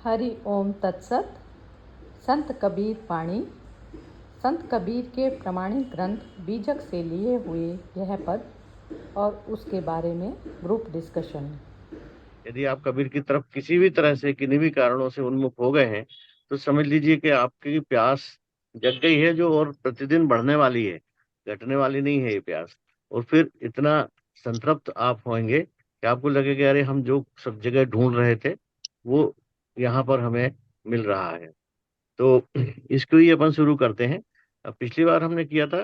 हरि ओम तत्सत। संत कबीर वाणी। संत कबीर के प्रमाणिक ग्रंथ बीजक से लिए हुए यह पद और उसके बारे में ग्रुप डिस्कशन। यदि आप कबीर की तरफ किसी भी तरह से किन्हीं भी कारणों से उन्मुख हो गए हैं तो समझ लीजिए कि आपकी प्यास जग गई है, जो और प्रतिदिन बढ़ने वाली है, घटने वाली नहीं है ये प्यास। और फिर इतना संतृप्त आप होंगे कि आपको लगेगा अरे हम जो सब जगह ढूंढ रहे थे वो यहाँ पर हमें मिल रहा है। तो इसको ही अपन शुरू करते हैं। अब पिछली बार हमने किया था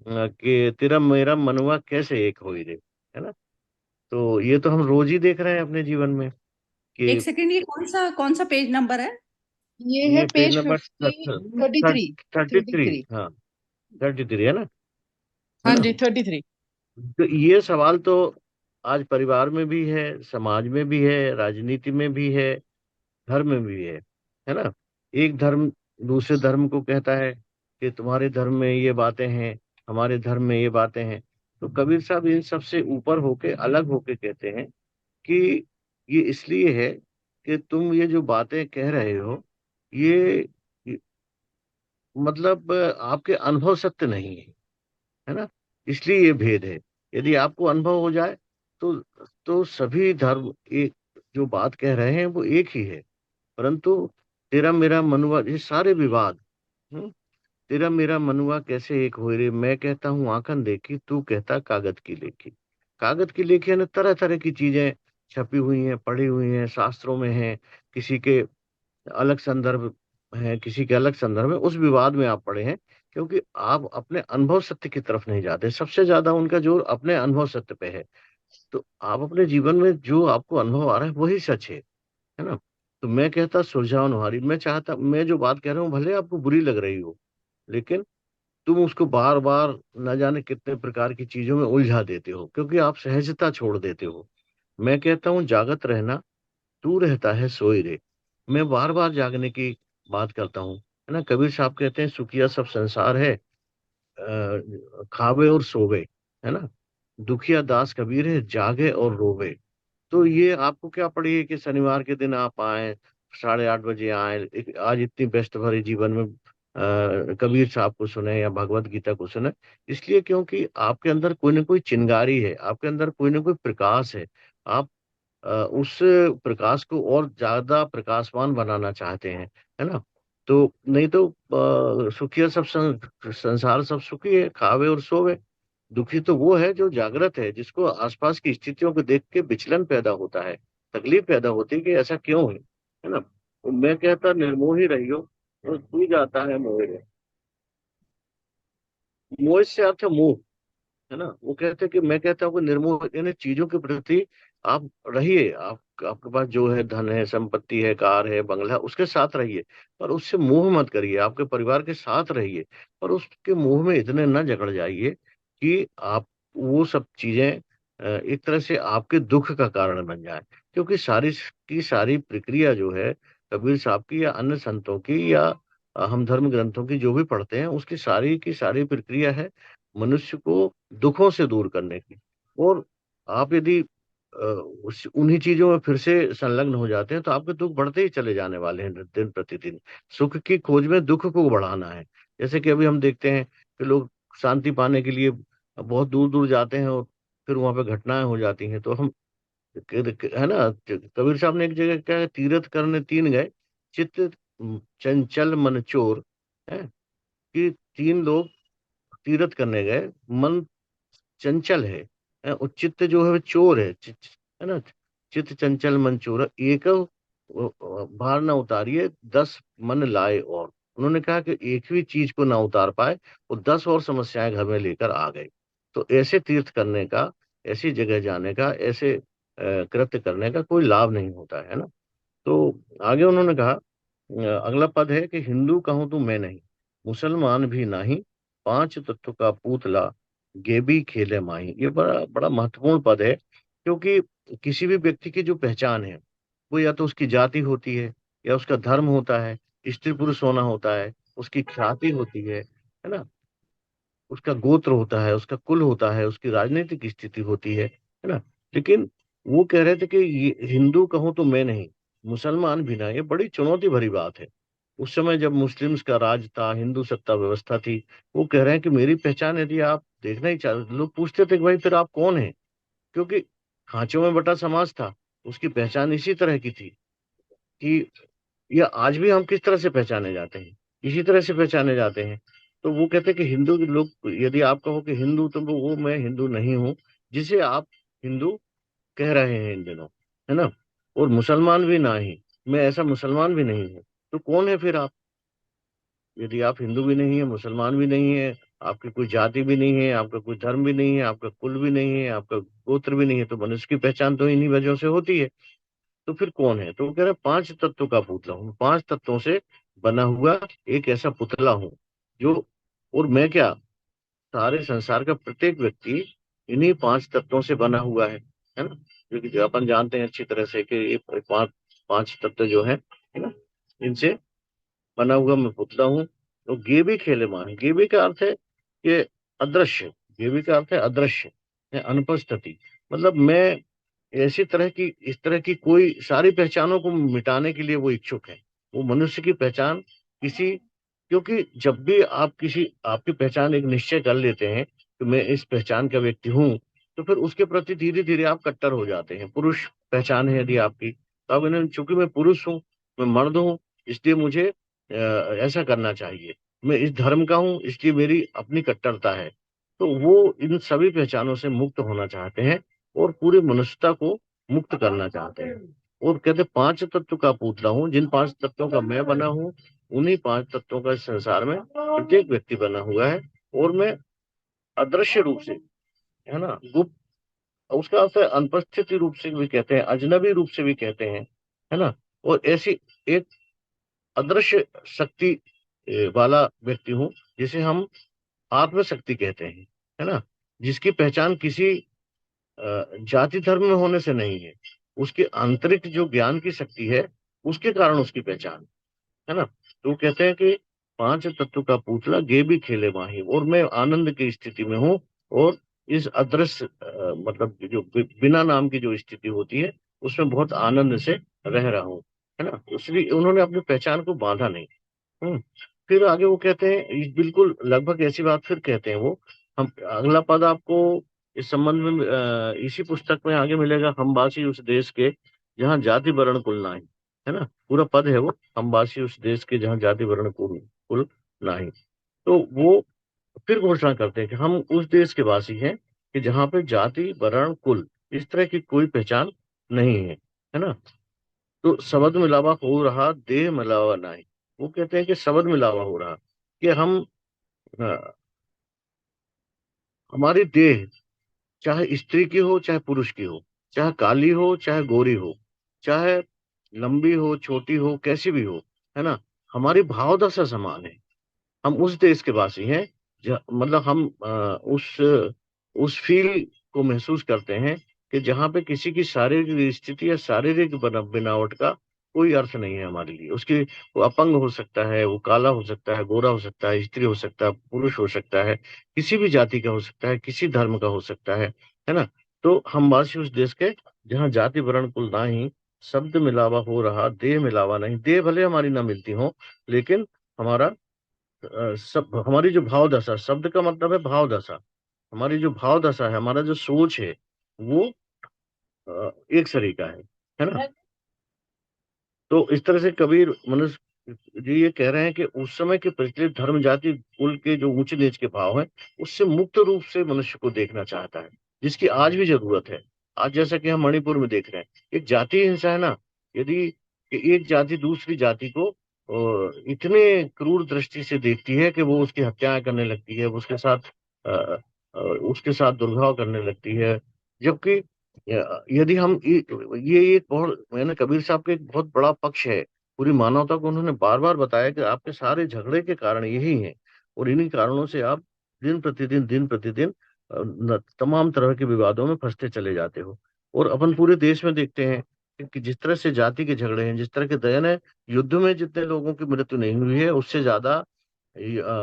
कि तेरा मेरा मनुआ कैसे एक हो रे, है ना। तो ये तो हम रोज ही देख रहे हैं अपने जीवन में कि एक सेकंड, ये कौन सा पेज नंबर है? ये है ये पेज पेज नंबर 33। 33। हाँ, 33 है ना, है हाँ ना। जी, 33। तो ये सवाल तो आज परिवार में भी है, समाज में भी है, राजनीति में भी है, धर्म में भी है ना। एक धर्म दूसरे धर्म को कहता है कि तुम्हारे धर्म में ये बातें हैं, हमारे धर्म में ये बातें हैं। तो कबीर साहब इन सबसे ऊपर होके अलग होके कहते हैं कि ये इसलिए है कि तुम ये जो बातें कह रहे हो ये मतलब आपके अनुभव सत्य नहीं है ना। इसलिए ये भेद है। यदि आपको अनुभव हो जाए तो सभी धर्म एक जो बात कह रहे हैं वो एक ही है। परंतु तेरा मेरा मनुआ, ये सारे विवाद, हम्म, तेरा मेरा मनुआ कैसे एक हो रे, मैं कहता हूँ आंखन देखी, तू कहता कागज की लेखी। कागज की लेखी है ना, तरह तरह की चीजें छपी हुई हैं, पढ़ी हुई हैं, शास्त्रों में हैं। किसी के अलग संदर्भ है, किसी के अलग संदर्भ है, उस विवाद में आप पड़े हैं क्योंकि आप अपने अनुभव सत्य की तरफ नहीं जाते। सबसे ज्यादा उनका जोर अपने अनुभव सत्य पे है। तो आप अपने जीवन में जो आपको अनुभव आ रहा है वही सच है ना। तो मैं कहता सुलझाओ नुहारी, मैं चाहता, मैं जो बात कह रहा हूँ भले आपको बुरी लग रही हो, लेकिन तुम उसको बार बार न जाने कितने प्रकार की चीजों में उलझा देते हो क्योंकि आप सहजता छोड़ देते हो। मैं कहता हूँ जागत रहना, तू रहता है सोए रे। मैं बार बार जागने की बात करता हूँ, है ना। कबीर साहब कहते हैं सुखिया सब संसार है, खावे और सोवे, है ना। दुखिया दास कबीर है, जागे और रोवे। तो ये आपको क्या पड़ी है कि शनिवार के दिन आप आए, 8:30 बजे आए, आज इतनी व्यस्त भरे जीवन में कबीर साहब को सुने या भगवत गीता को सुने। इसलिए क्योंकि आपके अंदर कोई ना कोई चिंगारी है, आपके अंदर कोई ना कोई प्रकाश है। आप उस प्रकाश को और ज्यादा प्रकाशवान बनाना चाहते हैं, है ना। तो नहीं तो सुखिया सब संसार सब सुखी है, खावे और सोवे। दुखी तो वो है जो जागृत है, जिसको आसपास की स्थितियों को देख के विचलन पैदा होता है, तकलीफ पैदा होती है कि ऐसा क्यों है ना। तो मैं कहता निर्मोही रहियो और तू जाता है मोह रे। मोह से अर्थ है मोह, है ना। वो कहते हैं कि मैं कहता हूँ कि निर्मोह यानी चीजों के प्रति आप रहिए। आपके पास जो है, धन है, संपत्ति है, कार है, बंगला है, उसके साथ रहिए, पर उससे मोह मत करिए। आपके परिवार के साथ रहिए, पर उसके मोह में इतने न जकड़ जाइए कि आप वो सब चीजें एक तरह से आपके दुख का कारण बन जाए। क्योंकि सारी की सारी प्रक्रिया जो है कबीर साहब की या अन्य संतों की या हम धर्म ग्रंथों की जो भी पढ़ते हैं, उसकी सारी की सारी प्रक्रिया है मनुष्य को दुखों से दूर करने की। और आप यदि उन्हीं चीजों में फिर से संलग्न हो जाते हैं तो आपके दुख बढ़ते ही चले जाने वाले हैं दिन प्रतिदिन। सुख की खोज में दुख को बढ़ाना है। जैसे कि अभी हम देखते हैं कि लोग शांति पाने के लिए बहुत दूर दूर जाते हैं और फिर वहां पे घटनाएं हो जाती हैं। तो हम, है ना, कबीर साहब ने एक जगह क्या है, तीर्थ करने तीन गए, चित्त चंचल मन चोर, है कि तीन लोग तीर्थ करने गए, मन चंचल है, और चित्त जो है वो चोर है, है ना। चित्त चंचल मन चोर, एक भार न उतारिए 10 मन लाए। और उन्होंने कहा कि एक भी चीज को ना उतार पाए, वो 10 और समस्याएं घर में लेकर आ गए। तो ऐसे तीर्थ करने का, ऐसी जगह जाने का, ऐसे कृत्य करने का कोई लाभ नहीं होता है ना। तो आगे उन्होंने कहा, अगला पद है कि हिंदू कहूं तो मैं नहीं, मुसलमान भी नहीं, पांच तत्व का पूतला, गेबी खेले माही। ये बड़ा बड़ा महत्वपूर्ण पद है क्योंकि किसी भी व्यक्ति की जो पहचान है वो या तो उसकी जाति होती है, या उसका धर्म होता है, स्त्री पुरुष होना होता है, उसकी ख्याति होती है ना, उसका गोत्र होता है, उसका कुल होता है, उसकी राजनीतिक स्थिति होती है ना। लेकिन वो कह रहे थे कि ये हिंदू कहूं तो मैं नहीं, मुसलमान भी ना, ये बड़ी चुनौती भरी बात है। उस समय जब मुस्लिम्स का राज था, हिंदू सत्ता व्यवस्था थी, वो कह रहे हैं कि मेरी पहचान यदि आप देखना ही चाहते, लोग पूछते थे कि भाई फिर आप कौन हैं, क्योंकि खांचों में बटा समाज था, उसकी पहचान इसी तरह की थी कि या आज भी हम किस तरह से पहचाने जाते हैं, इसी तरह से पहचाने जाते हैं। तो वो कहते हैं कि हिंदू के लोग, यदि आप कहो कि हिंदू, तो वो मैं हिंदू नहीं हूँ जिसे आप हिंदू कह रहे हैं इन दिनों, है ना। और मुसलमान भी ना ही, मैं ऐसा मुसलमान भी नहीं हूँ। तो कौन है फिर आप? यदि आप हिंदू भी नहीं है, मुसलमान भी नहीं है, आपकी कोई जाति भी नहीं है, आपका कोई धर्म भी नहीं है, आपका कुल भी नहीं है, आपका गोत्र भी नहीं है, तो मनुष्य की पहचान तो इन्हीं वजहों से होती है। तो फिर कौन है? तो वो कह रहे हैं, पांच तत्वों का पुतला हूँ, पांच तत्वों से बना हुआ एक ऐसा पुतला हूँ जो, और मैं क्या, सारे संसार का प्रत्येक व्यक्ति इन्हीं पांच तत्वों से बना हुआ है ना। क्योंकि जो अपन जानते हैं अच्छी तरह से कि ये पांच पांच तत्व जो है ना, इनसे बना हुआ मैं पुतला हूँ। तो गेबी खेले मान, गेबी का अर्थ है कि अदृश्य, गेबी का अर्थ है अदृश्य, है अनुपस्थिति। मतलब मैं ऐसी तरह की, इस तरह की कोई सारी पहचानों को मिटाने के लिए वो इच्छुक है। वो मनुष्य की पहचान किसी, क्योंकि जब भी आप किसी, आपकी पहचान एक निश्चय कर लेते हैं कि मैं इस पहचान का व्यक्ति हूँ, तो फिर उसके प्रति धीरे धीरे आप कट्टर हो जाते हैं। पुरुष पहचान है यदि आपकी, तो अब इन्हें, चूंकि मैं पुरुष हूँ, मैं मर्द हूँ, इसलिए मुझे ऐसा करना चाहिए। मैं इस धर्म का हूँ, इसलिए मेरी अपनी कट्टरता है। तो वो इन सभी पहचानों से मुक्त होना चाहते हैं और पूरी मनुष्यता को मुक्त करना चाहते हैं। और कहते पांच तत्व का पुतला हूँ, जिन पांच तत्वों का मैं बना हूँ, उन्हीं पांच तत्वों का इस संसार में प्रत्येक व्यक्ति बना हुआ है। और मैं अदृश्य रूप से, है ना, गुप्त, उसका अर्थ है अनुपस्थिति रूप से भी कहते हैं, अजनबी रूप से भी कहते हैं, है ना। और ऐसी एक अदृश्य शक्ति वाला व्यक्ति हूँ, जिसे हम आत्मशक्ति कहते हैं, है ना। जिसकी पहचान किसी जाति धर्म में होने से नहीं है, उसके आंतरिक जो ज्ञान की शक्ति है, उसके कारण उसकी पहचान, है ना। तो वो कहते हैं कि पांच तत्व का पुतला गे भी खेले माही, और मैं आनंद की स्थिति में हूँ। और इस अदृश्य मतलब जो बिना नाम की जो स्थिति होती है, उसमें बहुत आनंद से रह रहा हूँ, है ना। इसलिए उन्होंने अपनी पहचान को बांधा नहीं। हम्म। फिर आगे वो कहते हैं, बिल्कुल लगभग ऐसी बात फिर कहते हैं वो। हम अगला पद आपको इस संबंध में इसी पुस्तक में आगे मिलेगा, हम वासी उस देश के जहाँ जाति वर्ण कुल नाही, है ना। पूरा पद है वो, हम वासी उस देश के जहाँ जाति वर्ण कुल कुल नाही। तो वो फिर घोषणा करते हैं कि हम उस देश के वासी हैं कि जहाँ पे जाति वर्ण कुल इस तरह की कोई पहचान नहीं है ना। तो शब्द मिलावा हो रहा, देह मिलावा नहीं। वो कहते हैं कि शब्द मिलावा हो रहा, कि हम अ, हमारी देह, चाहे स्त्री की हो चाहे पुरुष की हो, चाहे काली हो चाहे गोरी हो, चाहे लंबी हो छोटी हो कैसी भी हो, है ना, हमारी भावदशा समान है। हम उस देश के वासी हैं, मतलब हम उस फील को महसूस करते हैं कि जहाँ पे किसी की शारीरिक स्थिति या शारीरिक बनावट का कोई अर्थ नहीं है हमारे लिए। उसकी, वो अपंग हो सकता है, वो काला हो सकता है, गोरा हो सकता है, स्त्री हो सकता है, पुरुष हो सकता है, किसी भी जाति का हो सकता है, किसी धर्म का हो सकता है ना। तो हम वासी उस देश के जहाँ जाति वर्ण कुल ना ही, शब्द मिलावा हो रहा, देह मिलावा नहीं। देह भले हमारी ना मिलती हो, लेकिन हमारा सब, हमारी जो भाव दशा, शब्द का मतलब है भाव दशा, हमारी जो भाव दशा है, हमारा जो सोच है, वो एक शरीर का है ना। तो इस तरह से कबीर मनुष्य जी ये कह रहे हैं कि उस समय के प्रचलित धर्म जाति कुल के जो ऊंच नीच के भाव हैं, उससे मुक्त रूप से मनुष्य को देखना चाहता है, जिसकी आज भी जरूरत है। आज जैसा कि हम मणिपुर में देख रहे हैं, एक जाति हिंसा है ना। यदि कि एक जाति दूसरी जाति को इतने क्रूर दृष्टि से देखती है कि वो उसकी हत्याएं करने लगती है, वो उसके साथ दुर्भाव करने लगती है। जबकि यदि हम ये एक बहुत, मैंने कबीर साहब का एक बहुत बड़ा पक्ष है, पूरी मानवता को उन्होंने बार बार बताया कि आपके सारे झगड़े के कारण यही हैं, और इन्हीं कारणों से आप दिन प्रतिदिन तमाम तरह के विवादों में फंसते चले जाते हो। और अपन पूरे देश में देखते हैं कि जिस तरह से जाति के झगड़े हैं, जिस तरह के दयनीय युद्ध में जितने लोगों की मृत्यु नहीं हुई है, उससे ज्यादा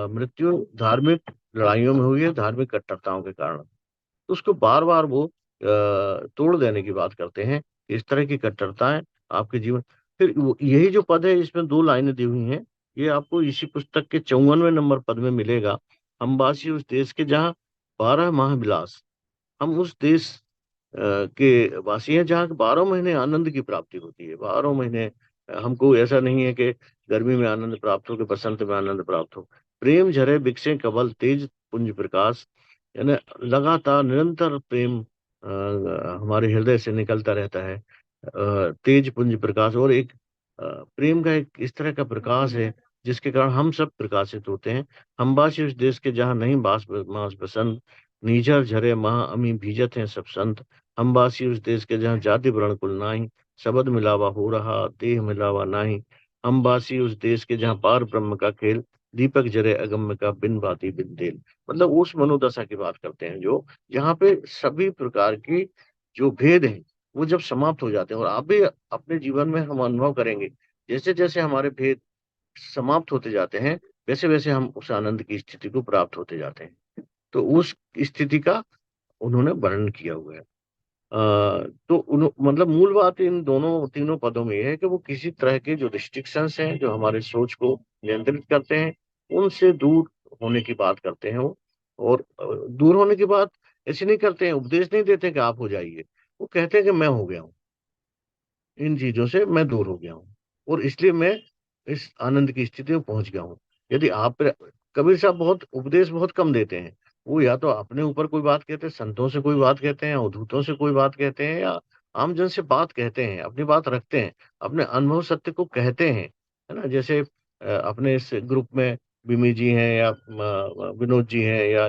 मृत्यु धार्मिक लड़ाइयों में हुई है, धार्मिक कट्टरताओं के कारण। तो उसको बार बार वो तोड़ देने की बात करते हैं कि इस तरह की कट्टरताएं आपके जीवन। फिर यही जो पद है, इसमें दो लाइनें दी हुई हैं, ये आपको इसी पुस्तक के 54वें नंबर पद में मिलेगा। हम वासी उस देश के जहाँ 12 माह विलास। हम उस देश के वासी हैं जहाँ 12 महीने आनंद की प्राप्ति होती है। 12 महीने हमको ऐसा नहीं है कि गर्मी में आनंद प्राप्त हो, कि बसंत में आनंद प्राप्त हो। प्रेम झरे बिकसे कबल तेज पुंज प्रकाश, यानी लगातार निरंतर प्रेम हमारे हृदय से निकलता रहता है। तेज पुंज प्रकाश, और एक प्रेम का एक इस तरह का प्रकाश है जिसके कारण हम सब प्रकाशित होते हैं। हम वासी उस देश के जहाँ नहीं बास मास बसंत, नीझर झरे महा अमी भीजत हैं सब संत। हम वासी उस देश के जहाँ जाति वर्ण कुल नाही, शबद मिलावा हो रहा देह मिलावा नाही। हम वासी उस देश के जहाँ पार ब्रह्म का खेल, दीपक जरे अगम्य का बिन बाती बिन तेल। मतलब उस मनोदशा की बात करते हैं, जो यहाँ पे सभी प्रकार की जो भेद हैं वो जब समाप्त हो जाते हैं। और आप भी अपने जीवन में हम अनुभव करेंगे, जैसे जैसे हमारे भेद समाप्त होते जाते हैं, वैसे वैसे हम उस आनंद की स्थिति को प्राप्त होते जाते हैं। तो उस स्थिति का उन्होंने वर्णन किया हुआ है। तो मतलब मूल बात इन दोनों तीनों पदों में यह है कि वो किसी तरह के जो रिस्ट्रिक्शंस हैं, जो हमारे सोच को नियंत्रित करते हैं, उनसे दूर होने की बात करते हैं वो। और दूर होने की बात ऐसे नहीं करते हैं, उपदेश नहीं देते कि आप हो जाइए। वो कहते हैं कि मैं हो गया हूँ, इन चीजों से मैं दूर हो गया हूँ, और इसलिए मैं इस आनंद की स्थिति में पहुंच गया हूँ। यदि आप, कबीर साहब बहुत उपदेश बहुत कम देते हैं। वो या तो अपने ऊपर कोई बात कहते हैं, संतों से कोई बात कहते हैं, अवधूतों से कोई बात कहते हैं, या आम जन से बात कहते हैं, अपनी बात रखते हैं, अपने अनुभव सत्य को कहते हैं, है ना। जैसे अपने इस ग्रुप में बिमी जी हैं, या विनोद जी हैं, या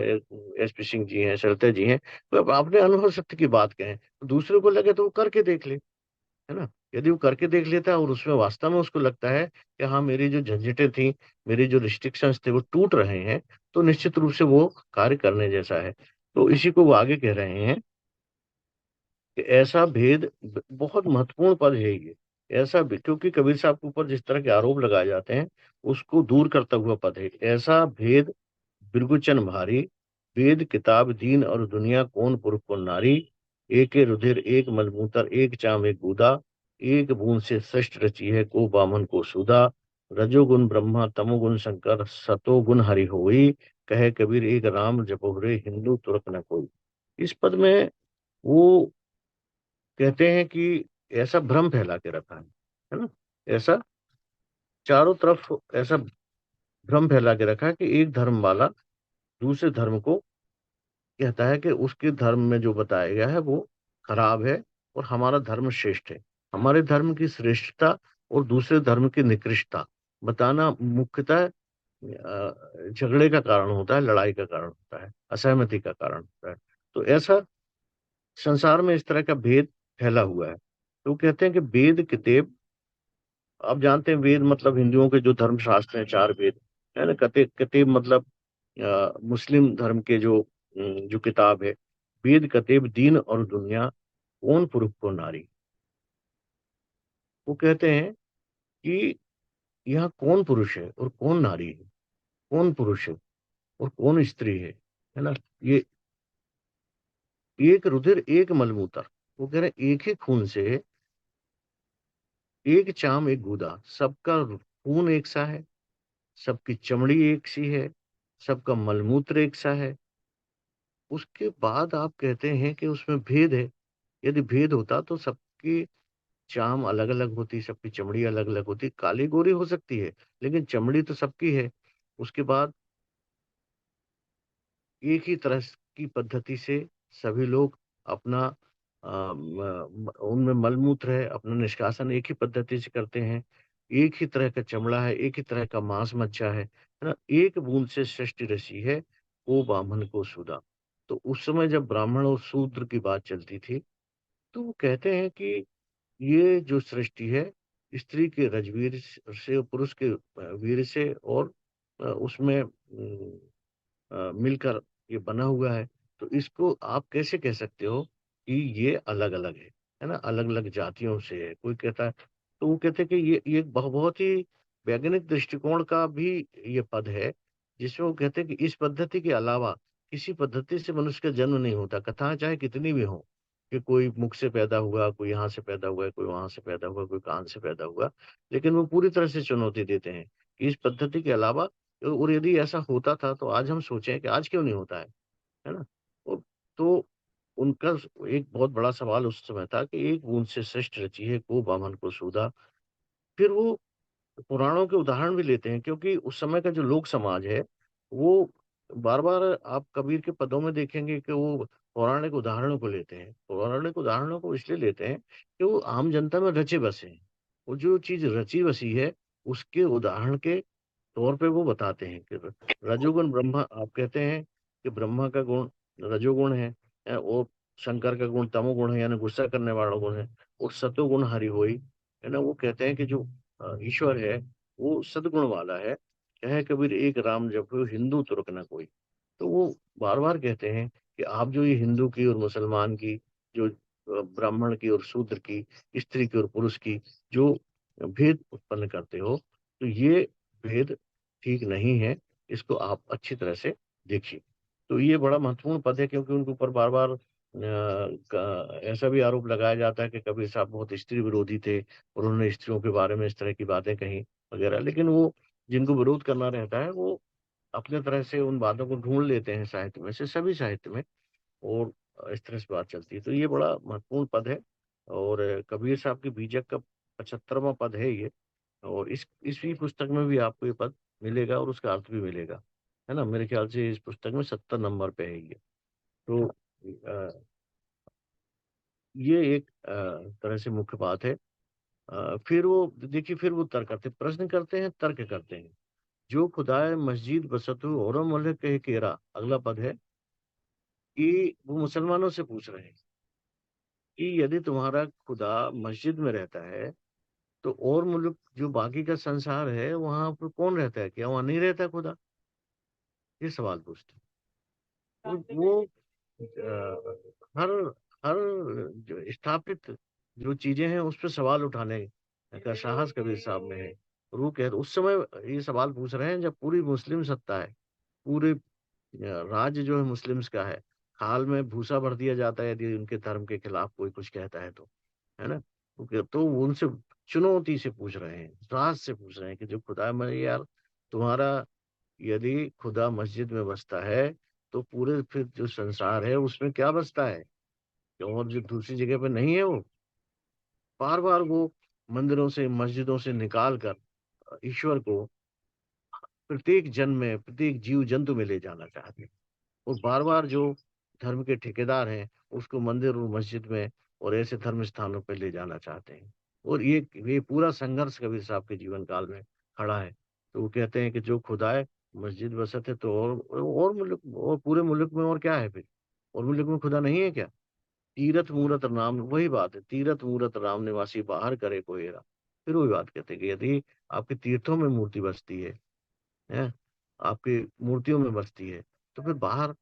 एसपी सिंह जी हैं, सरता जी हैं, तो अपने अनुभव सत्य की बात कहें, दूसरे को लगे तो वो करके देख ले, है ना। यदि वो करके देख लेता है और उसमें वास्तव में उसको लगता है कि हाँ, मेरी जो झंझटें थी, मेरी जो रिस्ट्रिक्शंस थे वो टूट रहे हैं, तो निश्चित रूप से वो कार्य करने जैसा है। तो इसी को वो आगे कह रहे हैं कि ऐसा भेद बहुत महत्वपूर्ण पद है ये। ऐसा क्योंकि कबीर साहब के ऊपर जिस तरह के आरोप लगाए जाते हैं, उसको दूर करता हुआ पद है। ऐसा भेद बिरगुचन भारी, वेद किताब दीन और दुनिया कौन पुरुष को नारी। एक रुधिर एक मलमूत्र एक चाम एक बूदा, एक बूंद से सृष्टि रची है को बामन को सुधा। रजोगुण ब्रह्मा तमोगुण शंकर सतोगुण हरि होई, कहे कबीर एक राम जपहुरे हिंदू तुर्क न कोई। इस पद में वो कहते हैं कि ऐसा भ्रम फैला के रखा है ना। ऐसा चारों तरफ ऐसा भ्रम फैला के रखा है कि एक धर्म वाला दूसरे धर्म को कहता है कि उसके धर्म में जो बताया गया है वो खराब है, और हमारा धर्म श्रेष्ठ है। हमारे धर्म की श्रेष्ठता और दूसरे धर्म की निकृष्टता बताना मुख्यतः झगड़े का कारण होता है, लड़ाई का कारण होता है, असहमति का कारण होता है। तो ऐसा संसार में इस तरह का भेद फैला हुआ है। तो वो कहते हैं कि वेद किताब, आप जानते हैं वेद मतलब हिंदुओं के जो धर्म शास्त्र हैं, चार वेद, है ना। कतेब मतलब मुस्लिम धर्म के जो किताब है। वेद कतेब दीन और दुनिया कौन पुरुष को नारी। वो कहते हैं कि यहाँ कौन पुरुष है और कौन नारी है, कौन पुरुष है और कौन स्त्री है ना। ये एक रुधिर एक मलमूत्र, वो कह रहे हैं एक ही खून से, एक चाम एक गूदा, सबका खून एक सा है, सबकी चमड़ी एक सी है, सबका मलमूत्र एक सा है। उसके बाद आप कहते हैं कि उसमें भेद है। यदि भेद होता तो सबकी चाम अलग अलग होती, सबकी चमड़ी अलग अलग होती, काली गोरी हो सकती है, लेकिन चमड़ी तो सबकी है। उसके बाद एक ही तरह की पद्धति से सभी लोग अपना उनमें मलमूत्र है, अपना निष्कासन एक ही पद्धति से करते हैं। एक ही तरह का चमड़ा है, एक ही तरह का मांस मज्जा है ना। एक बूंद से सृष्टि रची है वो ब्राह्मण को सुधा। तो उस समय जब ब्राह्मण और शूद्र की बात चलती थी, तो वो कहते हैं कि ये जो सृष्टि है, स्त्री के रजवीर से, पुरुष के वीर से, और उसमें मिलकर ये बना हुआ है। तो इसको आप कैसे कह सकते हो कि ये अलग अलग है ना, अलग अलग जातियों से है। कोई कहता है, तो वो कहते हैं कि ये एक बहुत ही वैज्ञानिक दृष्टिकोण का भी ये पद है, जिसमें वो कहते हैं कि इस पद्धति के अलावा किसी पद्धति से मनुष्य का जन्म नहीं होता, कथाएं चाहे कितनी भी हो। कि कोई मुख से पैदा हुआ, कोई यहाँ से पैदा हुआ, कोई वहां से पैदा हुआ, कोई कान से पैदा हुआ, लेकिन वो पूरी तरह से चुनौती देते हैं कि इस पद्धति के अलावा, और यदि ऐसा होता था तो आज हम सोचें कि आज क्यों नहीं होता है ना? और तो उनका एक बहुत बड़ा सवाल उस समय था कि एक बूंद से सृष्टि रची है, को बामन को सूदा। फिर वो पुराणों के उदाहरण भी लेते हैं, क्योंकि उस समय का जो लोक समाज है, वो बार-बार आप कबीर के पदों में देखेंगे कि वो पौराणिक उदाहरणों को लेते हैं। पौराणिक उदाहरणों को इसलिए लेते हैं कि वो आम जनता में रचे बसे हैं। वो जो चीज़ रची बसी है, उसके उदाहरण के तौर पे वो बताते हैं कि रजोगुण ब्रह्मा, आप कहते हैं कि ब्रह्मा का गुण रजोगुण है, और शंकर का गुण तमोगुण है, यानी गुस्सा करने वाला गुण है, और सतोगुण हरि होई, है ना? वो कहते हैं कि जो ईश्वर है वो सद्गुण वाला है। कहे कबीर एक राम जपो हिंदू तुर्क न कोई। तो वो बार बार कहते हैं कि आप जो ये हिंदू की और मुसलमान की, जो ब्राह्मण की और शूद्र की, स्त्री की और पुरुष की जो भेद उत्पन्न करते हो, तो ये भेद ठीक नहीं है। इसको आप अच्छी तरह से देखिए। तो ये बड़ा महत्वपूर्ण पद है, क्योंकि उनके ऊपर बार बार ऐसा भी आरोप लगाया जाता है कि कबीर साहब बहुत स्त्री विरोधी थे, और उन्होंने स्त्रियों के बारे में इस तरह की बातें कही वगैरह। लेकिन वो जिनको विरोध करना रहता है, वो अपने तरह से उन बातों को ढूंढ लेते हैं साहित्य में से, सभी साहित्य में, और इस तरह से बात चलती है। तो ये बड़ा महत्वपूर्ण पद है, और कबीर साहब के बीजक का 75वां पद है ये। और इसी पुस्तक में भी आपको ये पद मिलेगा, और उसका अर्थ भी मिलेगा, है ना? मेरे ख्याल से इस पुस्तक में 70 नंबर पे है ये। तो ये एक तरह से मुख्य बात है। फिर वो देखिए, फिर वो तर्क करते, प्रश्न करते हैं, तर्क करते हैं। जो खुदाए मस्जिद बसतु और मल्ल कह केरा, अगला पद है कि वो मुसलमानों से पूछ रहे हैं कि यदि तुम्हारा खुदा मस्जिद में रहता है, तो और मुल्क जो बाकी का संसार है वहां पर कौन रहता है? क्या वहां नहीं रहता खुदा? ये सवाल पूछते हैं। वो हर हर जो स्थापित जो चीजें हैं उस पर सवाल उठाने का साहस कबीर साहब में है। और वो कह उस समय ये सवाल पूछ रहे हैं जब पूरी मुस्लिम सत्ता है, पूरे राज्य जो है मुस्लिम्स का है। हाल में भूसा भर दिया जाता है यदि उनके धर्म के खिलाफ कोई कुछ कहता है तो, है ना? तो वो उनसे चुनौती से पूछ रहे हैं, राज से पूछ रहे हैं कि जो खुदा है, मैं यार, तुम्हारा यदि खुदा मस्जिद में बसता है, तो पूरे फिर जो संसार है उसमें क्या बसता है? और जो दूसरी जगह पे नहीं है वो। बार बार वो मंदिरों से, मस्जिदों से निकाल कर ईश्वर को प्रत्येक जन में, प्रत्येक जीव जंतु में ले जाना चाहते हैं। और बार बार जो धर्म के ठेकेदार हैं उसको मंदिर और मस्जिद में और ऐसे धर्म स्थानों पर ले जाना चाहते हैं। और ये पूरा संघर्ष कबीर साहब के जीवन काल में खड़ा है। तो वो कहते हैं कि जो खुदाए मस्जिद बसत है, तो और मुल्क, और पूरे मुल्क में और क्या है फिर? और मुल्क में खुदा नहीं है क्या? तीरथ मूरत राम, वही बात है, तीरथ मूरत राम निवासी बाहर करे कोहेरा। फिर वही बात कहते हैं कि यदि आपके तीर्थों में मूर्ति बसती है, आपकी मूर्तियों में बसती है, तो फिर बाहर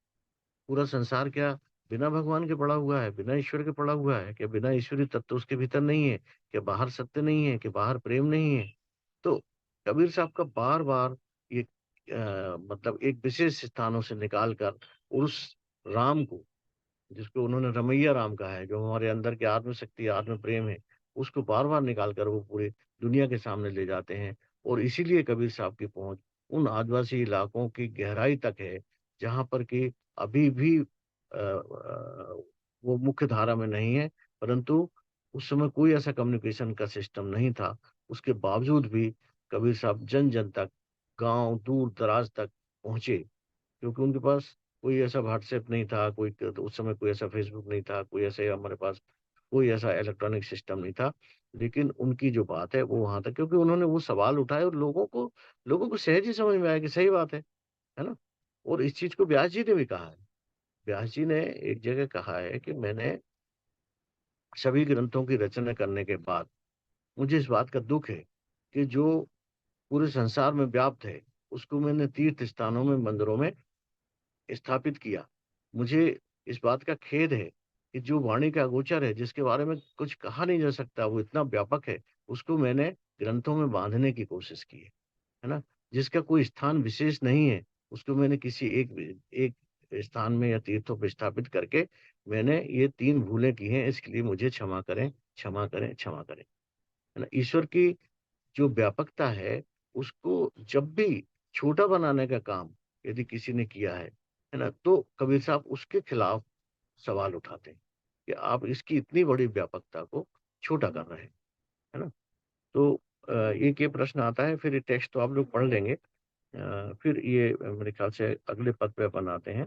पूरा संसार क्या बिना भगवान के पड़ा हुआ है, बिना ईश्वर के पड़ा हुआ है? क्या बिना ईश्वरी तत्व उसके भीतर नहीं है? क्या बाहर सत्य नहीं है? कि बाहर प्रेम नहीं है? तो कबीर साहब का बार बार ये मतलब एक विशेष स्थानों से निकाल कर उस राम को, जिसको उन्होंने रमैया राम कहा है, जो हमारे अंदर की आत्म शक्ति, आत्म प्रेम है, उसको बार बार निकाल कर वो पूरे दुनिया के सामने ले जाते हैं। और इसीलिए कबीर साहब की पहुंच उन आदिवासी इलाकों की गहराई तक है, जहां पर कि अभी भी वो मुख्य धारा में नहीं है। परंतु उस समय कोई ऐसा कम्युनिकेशन का सिस्टम नहीं था, उसके बावजूद भी कबीर साहब जन जन तक, गांव दूर दराज तक पहुंचे। क्योंकि उनके पास कोई ऐसा व्हाट्सएप नहीं था, कोई तो उस समय कोई ऐसा फेसबुक नहीं था, कोई ऐसे हमारे पास कोई ऐसा इलेक्ट्रॉनिक सिस्टम नहीं था। लेकिन उनकी जो बात है वो वहां तक, क्योंकि उन्होंने वो सवाल उठाए और लोगों को सहज ही समझ में आया कि सही बात है ना? और इस चीज को व्यास जी ने भी कहा है। व्यास जी ने एक जगह कहा है कि मैंने सभी ग्रंथों की रचना करने के बाद मुझे इस बात का दुख है कि जो पूरे संसार में व्याप्त है, उसको मैंने तीर्थ स्थानों में, मंदिरों में स्थापित किया। मुझे इस बात का खेद है कि जो वाणी का अगोचर है, जिसके बारे में कुछ कहा नहीं जा सकता, वो इतना व्यापक है, उसको मैंने ग्रंथों में बांधने की कोशिश की है ना? जिसका कोई स्थान विशेष नहीं है, उसको मैंने किसी एक एक स्थान में या तीर्थों पर स्थापित करके मैंने ये 3 भूलें की हैं, इसके लिए मुझे क्षमा करें, क्षमा करें, क्षमा करें। है ना? ईश्वर की जो व्यापकता है, उसको जब भी छोटा बनाने का काम यदि किसी ने किया है ना? तो कबीर साहब उसके खिलाफ सवाल उठाते हैं कि आप इसकी इतनी बड़ी व्यापकता को छोटा कर रहे हैं। है ना? तो एक ये प्रश्न आता है, फिर ये टेक्स्ट तो आप लोग पढ़ लेंगे। फिर ये मेरे ख्याल से अगले पद पे अपन आते हैं।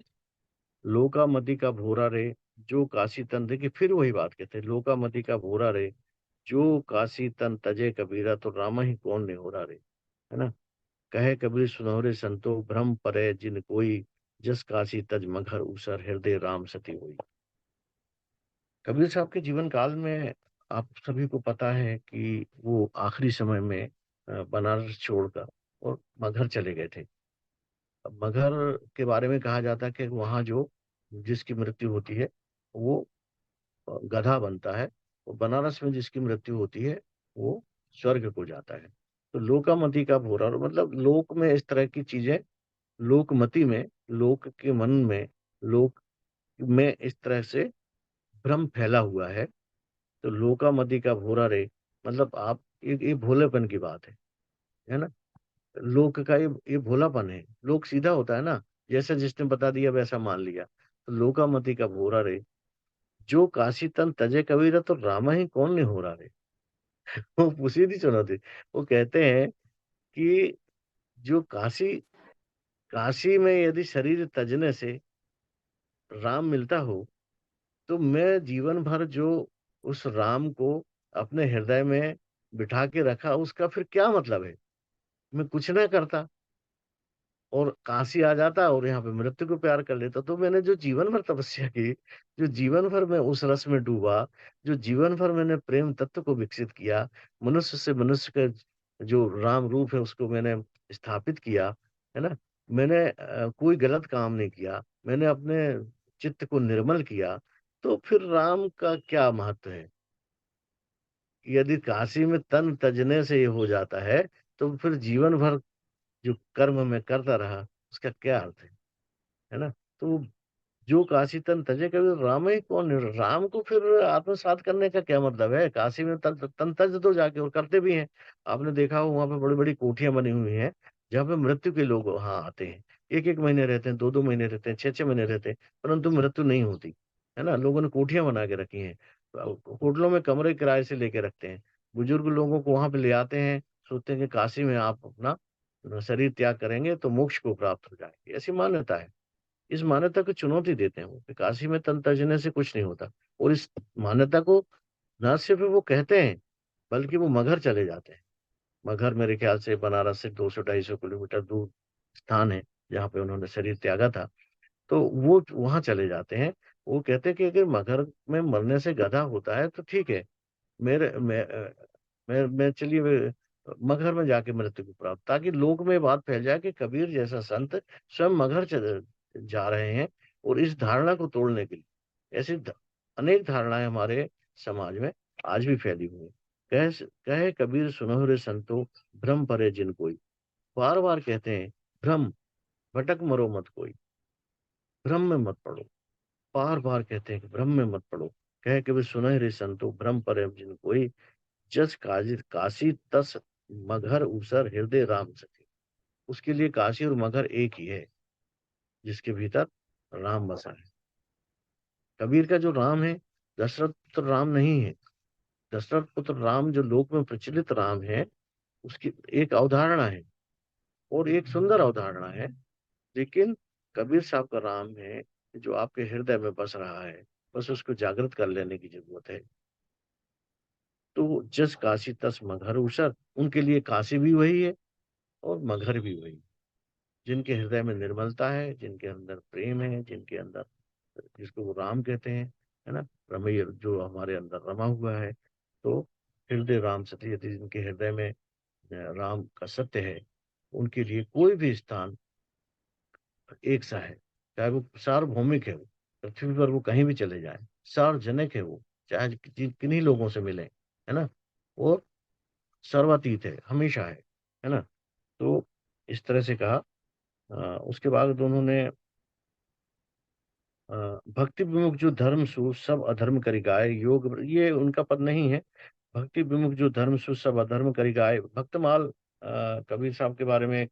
लोकामति का भोरा रे, जो काशी तन, देखिए फिर वही बात कहते हैं, लोकामति का भोरा रे, जो काशी तन तजे कबीरा, तो राम ही कौन निहोरा रे। है ना? कहे कबीर सुनहरे संतो, भ्रम परे जिन कोई, जस काशी तज मगर ऊसर, हृदय राम सती हुई। कबीर साहब के जीवन काल में आप सभी को पता है कि वो आखिरी समय में बनारस छोड़कर और मगहर चले गए थे। अब मगहर के बारे में कहा जाता है कि वहाँ जो जिसकी मृत्यु होती है वो गधा बनता है, और बनारस में जिसकी मृत्यु होती है वो स्वर्ग को जाता है। तो लोकामति का भोरा, मतलब लोक में इस तरह की चीजें, लोकमति में, लोक के मन में, लोक में इस तरह से भ्रम फैला हुआ है। तो लोकामति का भोरा रे, मतलब आप, ये भोलेपन की बात है ना? लोक का ये भोलापन है। लोक सीधा होता है ना, जैसा जिसने बता दिया वैसा मान लिया। तो लोकामति का भोरा रे, जो काशी तन तजे कबीरा, तो रामा ही कौन नहीं हो रहा रे। वो सीधी चुनौती। वो कहते हैं कि जो काशी, काशी में यदि शरीर तजने से राम मिलता हो, तो मैं जीवन भर जो उस राम को अपने हृदय में बिठा के रखा, उसका फिर क्या मतलब है? मैं कुछ ना करता और काशी आ जाता और यहाँ पे मृत्यु को प्यार कर लेता। तो मैंने जो जीवन भर तपस्या की, जो जीवन भर मैं उस रस में डूबा, जो जीवन भर मैंने प्रेम तत्व को विकसित किया, मनुष्य से मनुष्य का जो राम रूप है उसको मैंने स्थापित किया, है ना? मैंने कोई गलत काम नहीं किया, मैंने अपने चित्त को निर्मल किया, तो फिर राम का क्या महत्व है? यदि काशी में तन तजने से ये हो जाता है, तो फिर जीवन भर जो कर्म मैं करता रहा, उसका क्या अर्थ है ना? तो जो काशी तन तजे कबीर, राम ही कौन, राम को फिर आत्मसात करने का क्या मतलब है? काशी में तन तन तज दो जाके, और करते भी हैं। आपने देखा हो वहां पे बड़ी बड़ी कोठियां बनी हुई हैं, जहाँ पे मृत्यु के लोग वहां आते हैं। एक एक महीने रहते हैं, दो दो महीने रहते हैं, छह छह महीने रहते हैं, परंतु मृत्यु नहीं होती। है ना? लोगों ने कोठियां बना के रखी हैं, होटलों में कमरे किराए से लेके रखते हैं। बुजुर्ग लोगों को वहां पे ले आते हैं, सोचते हैं कि काशी में आप अपना शरीर त्याग करेंगे तो मोक्ष को प्राप्त हो जाएंगे, ऐसी मान्यता है। इस मान्यता को चुनौती देते हैं वो कि काशी में तन तजने से कुछ नहीं होता। और इस मान्यता को न सिर्फ वो कहते हैं, बल्कि वो मगहर चले जाते हैं। मगहर मेरे ख्याल से बनारस से 200-250 किलोमीटर दूर स्थान है, जहाँ पे उन्होंने शरीर त्यागा था। तो वो वहां चले जाते हैं। वो कहते हैं कि अगर मगहर में मरने से गधा होता है तो ठीक है, मेरे मैं चलिए मगहर में जाके मृत्यु को प्राप्त, ताकि लोक में बात फैल जाए कि कबीर जैसा संत स्वयं मगहर जा रहे हैं। और इस धारणा को तोड़ने के लिए ऐसी अनेक धारणाएं हमारे समाज में आज भी फैली हुई हैं। कहे कबीर सुनो रे संतो, भ्रम परे जिन कोई। बार बार कहते हैं, भ्रम, भटक मरो मत कोई, भ्रम में मत पड़ो। बार बार कहते हैं कि भ्रम में मत पड़ो। कहे कबीर सुनो रे संतो, भ्रम परे जिन कोई, जस काजी काशी तस मगहर ऊसर, हृदय राम सती। उसके लिए काशी और मगहर एक ही है, जिसके भीतर राम बसा है। कबीर का जो राम है, दशरथ पुत्र राम नहीं है। दशरथ पुत्र राम जो लोक में प्रचलित राम है, उसकी एक अवधारणा है, और एक सुंदर अवधारणा है। लेकिन कबीर साहब का राम है जो आपके हृदय में बस रहा है, बस उसको जागृत कर लेने की जरूरत है। तो जस काशी तस मगहर ऊसर, उनके लिए काशी भी वही है और मगहर भी वही। जिनके हृदय में निर्मलता है, जिनके अंदर प्रेम है, जिनके अंदर, जिसको वो राम कहते हैं, है ना, रमैया जो हमारे अंदर रमा हुआ है। तो हृदय राम सत्य, यदि जिनके हृदय में राम का सत्य है, उनके लिए कोई भी स्थान एक सा है। चाहे वो सार्वभौमिक है, वो पृथ्वी पर वो कहीं भी चले जाए, सार्वजनिक है वो, चाहे किन्हीं लोगों से मिले, है ना, और सर्वातीत है, हमेशा है ना। तो इस तरह से कहा। उसके बाद उन्होंने भक्ति विमुख जो धर्म सु सब अधर्म करि गाय, योग ये उनका पद नहीं है। भक्ति विमुख जो धर्म सु सब अधर्म करि गाय, भक्तमाल कबीर साहब के बारे में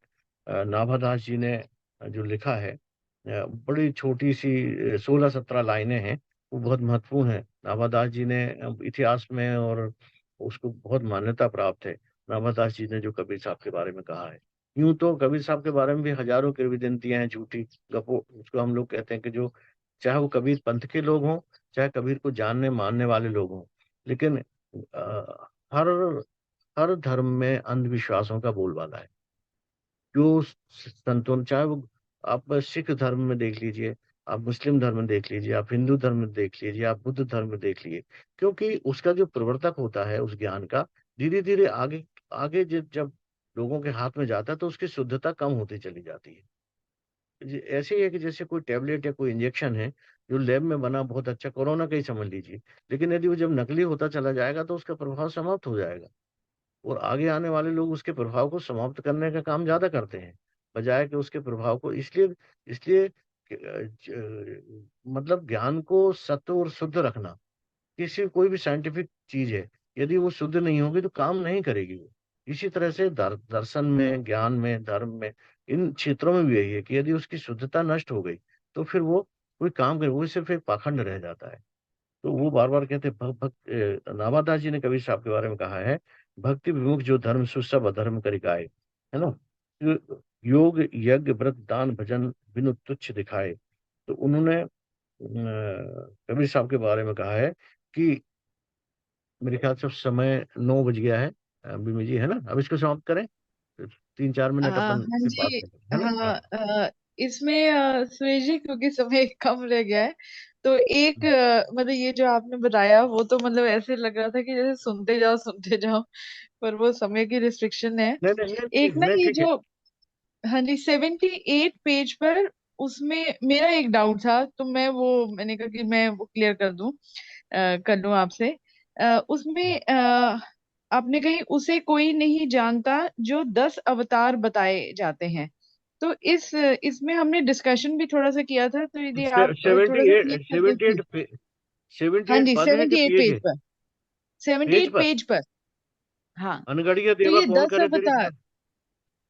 नाभादास जी ने जो लिखा है, बड़ी छोटी सी 16-17 लाइनें हैं, वो बहुत महत्वपूर्ण है। नाभादास जी ने इतिहास में और उसको बहुत मान्यता प्राप्त है। नाभादास जी ने जो कबीर साहब के बारे में कहा है, यूं तो कबीर साहब के बारे में भी हजारों किंवदंतियां हैं झूठी, गपो उसको हम लोग कहते हैं कि जो चाहे वो कबीर पंथ के लोग हों, चाहे कबीर को जानने मानने वाले लोग हों, लेकिन हर हर धर्म में अंधविश्वासों का बोलबाला है। जो संतों, चाहे वो आप सिख धर्म में देख लीजिए, आप मुस्लिम धर्म में देख लीजिए, आप हिंदू धर्म में देख लीजिए, आप बुद्ध धर्म में देख लीजिए, क्योंकि उसका जो प्रवर्तक होता है उस ज्ञान का, धीरे धीरे आगे आगे जब लोगों के हाथ में जाता है तो उसकी शुद्धता कम होती चली जाती है। ऐसे ही है कि जैसे कोई टैबलेट या कोई इंजेक्शन है जो लैब में बना बहुत अच्छा, कोरोना का ही समझ लीजिए, लेकिन यदि वो जब नकली होता चला जाएगा तो उसका प्रभाव समाप्त हो जाएगा, और आगे आने वाले लोग उसके प्रभाव को समाप्त करने का काम ज्यादा करते हैं, बजाय कि उसके प्रभाव को, इसलिए इसलिए मतलब ज्ञान को सत्य और शुद्ध रखना, किसी कोई भी साइंटिफिक चीज है, यदि वो शुद्ध नहीं होगी तो काम नहीं करेगी वो। इसी तरह से दर्शन में, ज्ञान में, धर्म में, इन क्षेत्रों में भी यही है कि यदि उसकी शुद्धता नष्ट हो गई तो फिर वो कोई काम करे, वो सिर्फ एक पाखंड रह जाता है। तो वो बार बार कहते नाभादास जी ने कबीर साहब के बारे में कहा है, भक्ति विमुख जो धर्म सु सब अधर्म करिकाए, है ना, जो योग यज्ञ व्रत दान भजन बिनु तुच्छ दिखाए। तो उन्होंने कबीर साहब के बारे में कहा है कि मेरे ख्याल से समय 9 बज गया है, बीमी जी, है ना, अब इसको समाप्त करें, 3-4 मिनट अपन हाँ फिर बात जी। करें, है ना। हाँ, इसमें सुरेश जी, क्योंकि समय कम रह गया है, तो एक मतलब ये जो आपने बताया वो तो मतलब ऐसे लग रहा था कि जैसे सुनते जाओ, पर वो समय की रिस्ट्रिक्शन है। नहीं नहीं नहीं एक नहीं ना नहीं, ये ठीक है। जो, हाँ जी, 78 पेज पर, उसमें मेरा एक डाउट था, तो मैंने कहा कि मैं वो क्लियर कर दूं आपसे। उसमें आपने कही उसे कोई नहीं जानता जो 10 अवतार बताए जाते हैं। तो इसमें हमने डिस्कशन भी थोड़ा सा किया था, तो यदि आप थोड़ा सा क्लियर 78 कर दे प्लीज। 78 हाँ 78 जी, पद है कि 78 पेज पेज है? पर, सेवेंटी पेज एट पर, पेज पर। हाँ, अनगढ़िया तो देवा ये कौन 10 करे तेरी अवतार, सेवा,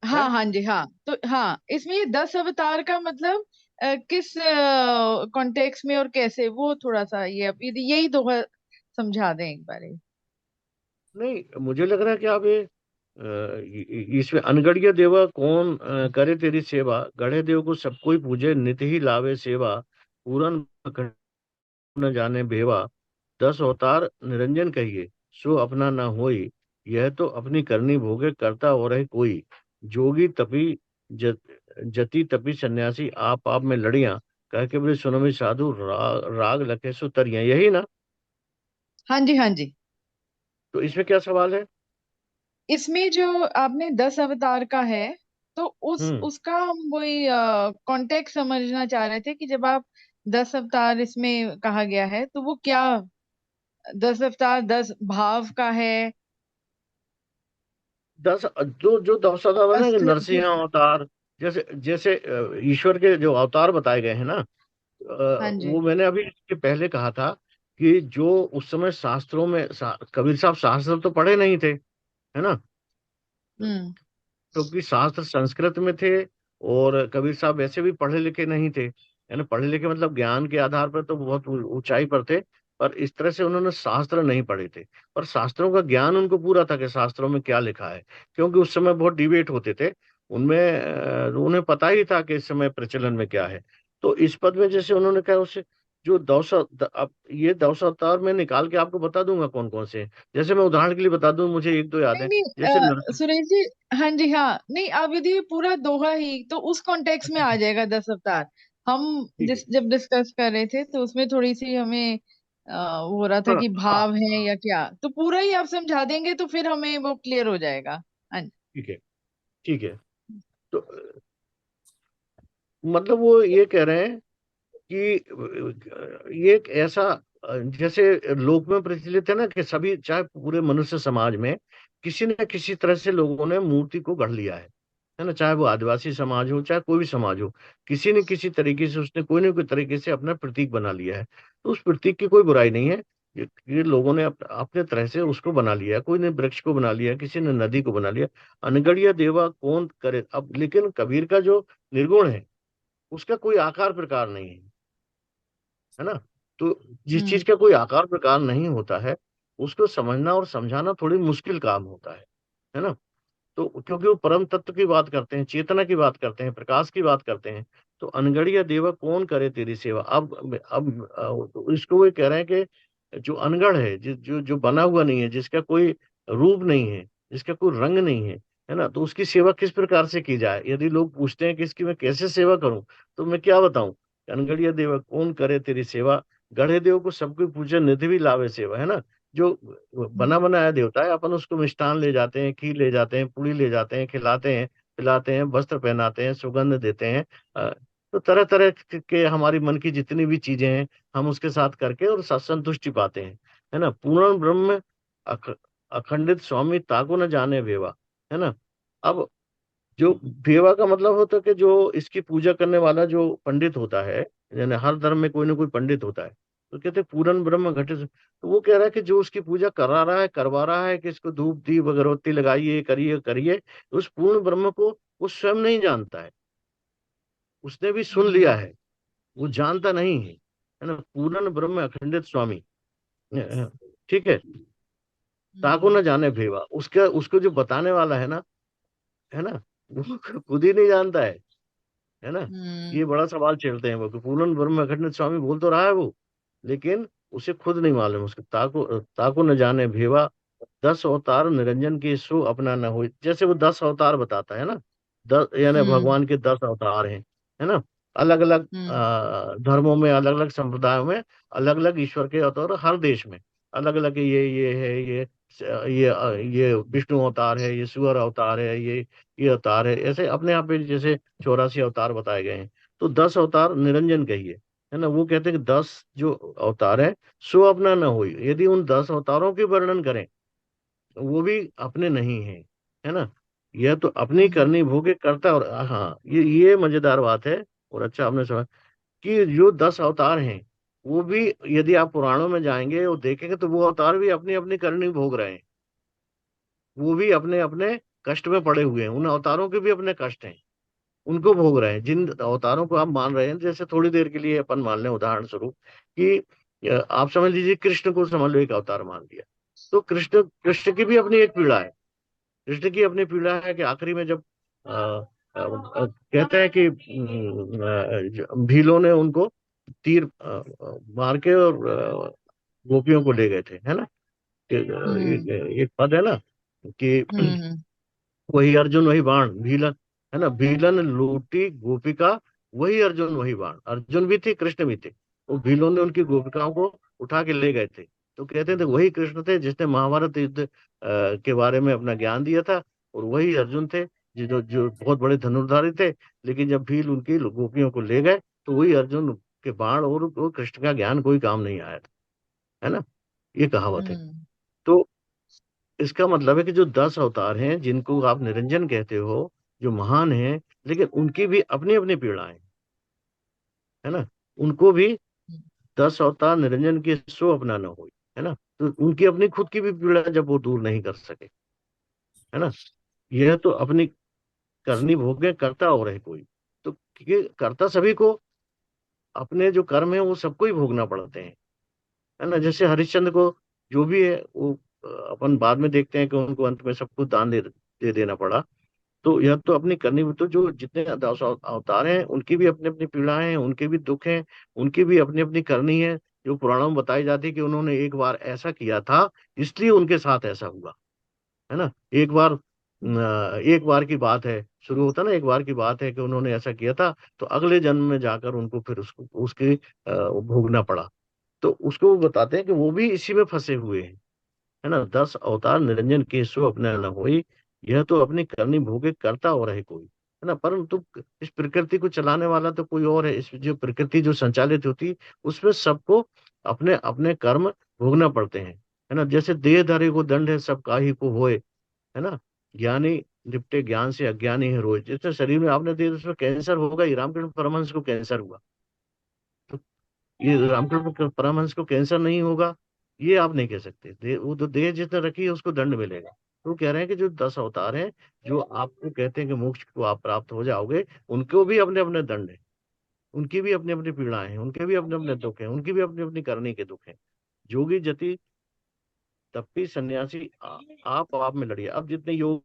है? हाँ हाँ जी, हाँ, तो हाँ, इसमें ये 10 अवतार का मतलब किस कॉन्टेक्स्ट में और कैसे, वो थोड़ा सा ये अब यही दोहा समझा दें एक बार। नहीं, मुझे लग रहा है कि आप ये इसमें अनगढ़िया देवा कौन करे तेरी सेवा, गढ़े देव को सब कोई पूजे नित ही लावे सेवा, पूरन न जाने बेवा, 10 अवतार निरंजन कहिए, सो अपना न होई, यह तो अपनी करनी भोगे करता और है कोई, जोगी तपी जत, जति तपी सन्यासी आप में लड़ियां, कह के बोले सुनो मी साधु राग लखे सो तरियां, यही ना। हाँ जी, हाँ जी। तो इसमें क्या सवाल है? इसमें जो आपने 10 अवतार का है, तो उस हम्म उसका हम वही कॉन्टेक्स्ट समझना चाह रहे थे कि जब आप 10 अवतार इसमें कहा गया है, तो वो क्या 10 अवतार 10 भाव का है? 10 जो 10 अवतार है ना, कि अस्तित्व। नरसिंह अवतार, जैसे जैसे ईश्वर के जो अवतार बताए गए हैं ना, हाँ जी। वो मैंने अभी इसके पहले कहा था कि जो उस समय शास्त्रों में कबीर साहब शास्त्र तो पढ़े नहीं थे, है ना, हम्म। क्योंकि शास्त्र संस्कृत में थे, और कबीर साहब वैसे भी पढ़े लिखे नहीं थे, यानी पढ़े लिखे मतलब ज्ञान के आधार पर तो बहुत ऊंचाई पर थे, पर इस तरह से उन्होंने शास्त्र नहीं पढ़े थे। पर शास्त्रों का ज्ञान उनको पूरा था कि शास्त्रों में क्या लिखा है, क्योंकि उस समय बहुत डिबेट होते थे उनमें, उन्हें पता ही था कि इस समय प्रचलन में क्या है। तो इस पद में जैसे उन्होंने कहा उसे, जो अब ये 10 अवतार मैं निकाल के आपको बता दूंगा कौन कौन से हैं। जैसे मैं उदाहरण के लिए बता दूं, मुझे एक दो याद नहीं है, नहीं, जैसे नरसिंह। सुरेश जी, हाँ जी, हाँ, नहीं, अब यदि ये पूरा दोहा ही तो उस कॉन्टेक्स्ट में आ जाएगा 10 अवतार। हम ठीक है। जिस जब डिस्कस कर रहे थे, तो उसमें थोड़ी सी हमें हो रहा था हाँ कि हाँ, भाव है या क्या, तो पूरा ही आप समझा देंगे तो फिर हमें वो क्लियर हो जाएगा। हाँ जी। ठीक है, ठीक है। तो मतलब वो ये कह रहे हैं कि ये एक ऐसा, जैसे लोक में प्रचलित है ना कि सभी, चाहे पूरे मनुष्य समाज में किसी न किसी तरह से लोगों ने मूर्ति को गढ़ लिया है है ना, चाहे वो आदिवासी समाज हो, चाहे कोई भी समाज हो, किसी न किसी तरीके से उसने कोई न कोई तरीके से अपना प्रतीक बना लिया है। तो उस प्रतीक की कोई बुराई नहीं है। ये लोगों ने अपने तरह से उसको बना लिया है। कोई ने वृक्ष को बना लिया, किसी ने नदी को बना लिया। अनगढ़िया देवा कौन करे अब, लेकिन कबीर का जो निर्गुण है उसका कोई आकार प्रकार नहीं है, है ना। तो जिस चीज हम्म का कोई आकार प्रकार नहीं होता है, उसको समझना और समझाना थोड़ी मुश्किल काम होता है ना। तो क्योंकि वो परम तत्व की बात करते हैं, चेतना की बात करते हैं, प्रकाश की बात करते हैं। तो अनगढ़िया देवा कौन करे तेरी सेवा। अब इसको वो कह रहे हैं कि जो अनगढ़ है, जो जो बना हुआ नहीं है, जिसका कोई रूप नहीं है, जिसका कोई रंग नहीं है ना, तो उसकी सेवा किस प्रकार से की जाए। यदि लोग पूछते हैं कि इसकी मैं कैसे सेवा करूं, तो मैं क्या बताऊं। अनगढ़िया देवा कौन करे तेरी सेवा, गढ़े देव को सब कोई पूछे निधि भी लावे सेवा, है ना। जो बना बनाया देवता है, अपन उसको मिष्ठान ले जाते हैं, खीर ले जाते हैं, पूरी ले जाते हैं, खिलाते हैं, पिलाते हैं, वस्त्र पहनाते हैं, सुगंध देते हैं। तो तरह तरह के हमारी मन की जितनी भी चीजें हैं, हम उसके साथ करके और संतुष्टि पाते हैं, है ना। पूर्ण ब्रह्म अख, अखंडित स्वामी ताको न जाने वेवा, है ना। अब जो वेवा का मतलब होता है कि जो इसकी पूजा करने वाला जो पंडित होता है, यानी हर धर्म में कोई ना कोई पंडित होता है, तो कहते हैं पूर्ण ब्रह्म घटित। तो वो कह रहा है कि जो उसकी पूजा करा रहा है, करवा रहा है कि इसको धूप दीप अगरबत्ती लगाइए, करिए करिए, उस पूर्ण ब्रह्म को वो स्वयं नहीं जानता है। उसने भी सुन लिया हम्म है, वो जानता नहीं है ना। पूर्ण ब्रह्म अखंडित स्वामी, ठीक है। ताको हम्म न जाने भेवा, उसका उसको जो बताने वाला है ना, वो खुद ही नहीं जानता है ना। ये हम्म बड़ा सवाल छेड़ते हैं वो कि पूर्ण ब्रह्म अखंड स्वामी बोल तो रहा है वो, लेकिन उसे खुद नहीं मालूम। उसको ताको ताको न जाने भेवा, 10 अवतार निरंजन के सो अपना न हो। जैसे वो 10 अवतार बताता है ना, 10 यानी हम्म भगवान के 10 अवतार हैं, है ना। अलग अलग हम्म धर्मों में, अलग अलग संप्रदायों में अलग अलग ईश्वर के अवतार, हर देश में अलग अलग। ये है, ये विष्णु अवतार है, ये सूअर अवतार है, ये अवतार है, ऐसे अपने आप पे जैसे 84 अवतार बताए गए हैं। तो 10 अवतार निरंजन कहिए, है ना। वो कहते हैं कि 10 जो अवतार है सो अपना न हो। यदि उन 10 अवतारों के वर्णन करें, वो भी अपने नहीं है, है ना। यह तो अपनी हम्म करनी भोगे करता। और हाँ, ये मजेदार बात है। और अच्छा आपने समझ कि जो 10 अवतार हैं, वो भी यदि आप पुराणों में जाएंगे और देखेंगे, तो वो अवतार भी अपनी अपनी करनी भोग रहे हैं। वो भी अपने अपने कष्ट में पड़े हुए हैं। उन अवतारों के भी अपने कष्ट हैं, उनको भोग रहे हैं। जिन अवतारों को आप मान रहे हैं, जैसे थोड़ी देर के लिए अपन मान लें उदाहरण स्वरूप कि आप समझ लीजिए कृष्ण को समझ लो एक अवतार मान लिया। तो कृष्ण कृष्ण की भी अपनी एक पीड़ा है। कृष्ण की अपनी पीड़ा है कि आखिरी में जब कहते हैं कि भीलों ने उनको तीर मार के और गोपियों को ले गए थे, है ना। हम्म एक पद है ना कि हम्म वही अर्जुन वही बाण भीलन, है ना। भीलन लूटी गोपिका, वही अर्जुन वही बाण। अर्जुन भी थे, कृष्ण भी थे। वो भीलों ने उनकी गोपिकाओं को उठा के ले गए थे। तो कहते थे वही कृष्ण थे जिसने महाभारत युद्ध के बारे में अपना ज्ञान दिया था। और वही अर्जुन थे जो बहुत बड़े धनुर्धारी थे। लेकिन जब भील उनकी गोपियों को ले गए, तो वही अर्जुन के बाण और वो कृष्ण का ज्ञान कोई काम नहीं आया था, है ना। ये कहावत है। हम्म तो इसका मतलब है कि जो 10 अवतार हैं, जिनको आप निरंजन कहते हो, जो महान हैं, लेकिन उनकी भी अपनी अपनी पीड़ाएं, है ना। उनको भी 10 अवतार निरंजन की सो अपना न हो, है ना। तो उनकी अपनी खुद की भी पीड़ा जब वो दूर नहीं कर सके, है ना। यह तो अपनी करनी भोगे करता हो रहे कोई। तो ये करता सभी को, अपने जो कर्म है वो सबको ही भोगना पड़ते हैं, है ना। जैसे हरिश्चंद्र को जो भी है वो अपन बाद में देखते हैं कि उनको अंत में सब कुछ दान दे देना पड़ा। तो यह तो अपनी करनी। तो जो जितने 10 अवतार हैं, उनकी भी अपनी अपनी पीड़ाएं हैं, उनके भी दुख हैं, उनकी भी अपनी अपनी करनी है। जो पुराणों में बताई जाती है कि उन्होंने एक बार ऐसा किया था, इसलिए उनके साथ ऐसा हुआ, है ना। एक बार की बात है, शुरू होता ना, एक बार की बात है कि उन्होंने ऐसा किया था, तो अगले जन्म में जाकर उनको फिर उसको उसके भोगना पड़ा। तो उसको वो बताते हैं कि वो भी इसी में फंसे हुए हैं, है ना। 10 अवतार निरंजन केसु अपने न होई, यह तो अपनी करनी भोगे करता हो रहे कोई, है ना। परंतु इस प्रकृति को चलाने वाला तो कोई और है। इस जो प्रकृति जो संचालित होती, उसमें सबको अपने अपने कर्म भोगना पड़ते हैं, है ना। जैसे देह धारी को दंड है, सब काहे को होए, है ना। ज्ञानी निपटे ज्ञान से अज्ञानी है रोज। जैसे शरीर में आपने देखा उसमें कैंसर होगा ही, रामकृष्ण परमहंस को कैंसर हुआ, तो ये रामकृष्ण परमहंस को कैंसर नहीं होगा ये आप नहीं कह सकते। वो तो देह जितना रखी है उसको दंड मिलेगा। तो वो कह रहे हैं कि जो 10 अवतार हैं, जो आपको कहते हैं कि मोक्ष को आप प्राप्त हो जाओगे, उनको भी अपने अपने दंड है, उनकी भी अपनी अपनी पीड़ाएं हैं, उनके भी अपने अपने दुख हैं, उनकी भी अपनी अपनी करनी के दुख हैं। जोगी जति तपी सन्यासी आप में लड़िए। अब जितने योग